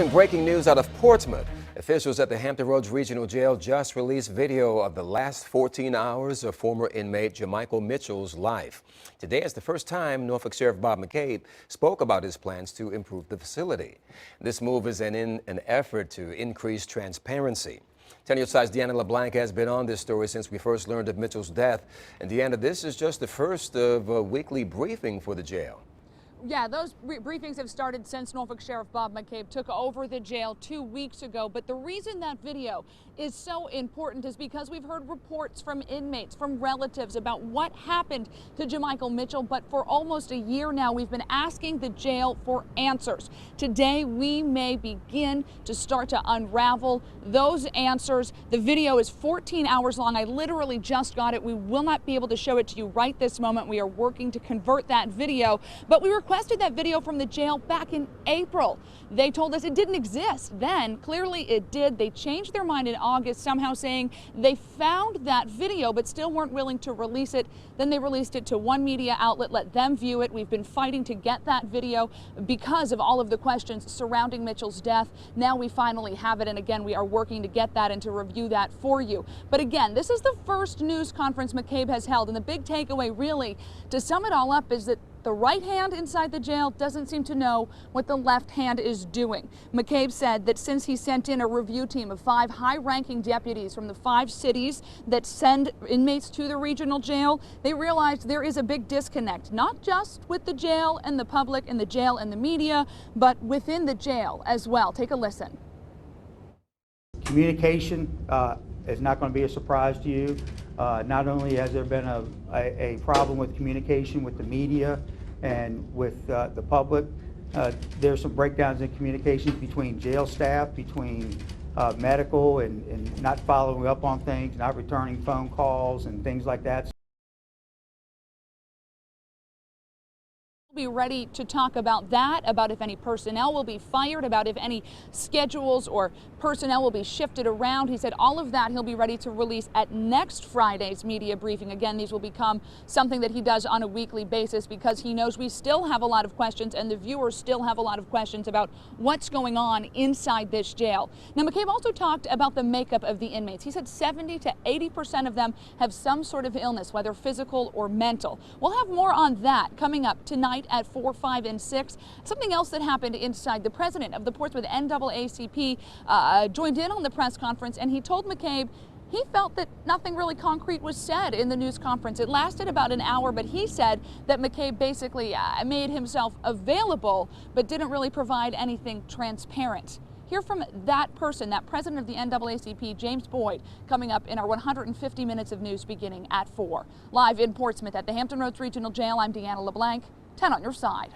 Following breaking news out of Portsmouth, officials at the Hampton Roads Regional Jail just released video of the last 14 hours of former inmate Jamycheal Mitchell's life. Today is the first time Norfolk Sheriff Bob McCabe spoke about his plans to improve the facility. This move is in an effort to increase transparency. 10 News Side's Deanna LeBlanc has been on this story since we first learned of Mitchell's death. And Deanna, this is just the first of a weekly briefing for the jail. Yeah, those briefings have started since Norfolk Sheriff Bob McCabe took over the jail 2 weeks ago. But the reason that video is so important is because we've heard reports from inmates, from relatives about what happened to Jamycheal Mitchell. But for almost a year now, we've been asking the jail for answers. Today, we may begin to start to unravel those answers. The video is 14 hours long. I literally just got it. We will not be able to show it to you right this moment. We are working to convert that video, but we requested that video from the jail back in April. They told us it didn't exist then. Clearly it did. They changed their mind in August, somehow saying they found that video but still weren't willing to release it. Then they released it to one media outlet, let them view it. We've been fighting to get that video because of all of the questions surrounding Mitchell's death. Now we finally have it, and again, we are working to get that and to review that for you. But again, this is the first news conference McCabe has held, and the big takeaway really, to sum it all up, is that the right hand inside the jail doesn't seem to know what the left hand is doing. McCabe said that since he sent in a review team of 5 high-ranking deputies from the 5 cities that send inmates to the regional jail, they realized there is a big disconnect, not just with the jail and the public and the jail and the media, but within the jail as well. Take a listen. Communication is not going to be a surprise to you. Not only has there been a problem with communication with the media and with the public, there's some breakdowns in communications between jail staff, between medical, and not following up on things, not returning phone calls and things like that. Be ready to talk about that, about if any personnel will be fired, about if any schedules or personnel will be shifted around. He said all of that he'll be ready to release at next Friday's media briefing. Again, these will become something that he does on a weekly basis because he knows we still have a lot of questions and the viewers still have a lot of questions about what's going on inside this jail. Now, McCabe also talked about the makeup of the inmates. He said 70 to 80% of them have some sort of illness, whether physical or mental. We'll have more on that coming up tonight at 4, 5, and 6. Something else that happened inside, the president of the Portsmouth NAACP joined in on the press conference, and he told McCabe he felt that nothing really concrete was said in the news conference. It lasted about an hour, but he said that McCabe basically made himself available but didn't really provide anything transparent. Hear from that person, that president of the NAACP, James Boyd, coming up in our 150 minutes of news beginning at 4. Live in Portsmouth at the Hampton Roads Regional Jail, I'm Deanna LeBlanc. 10 on your side.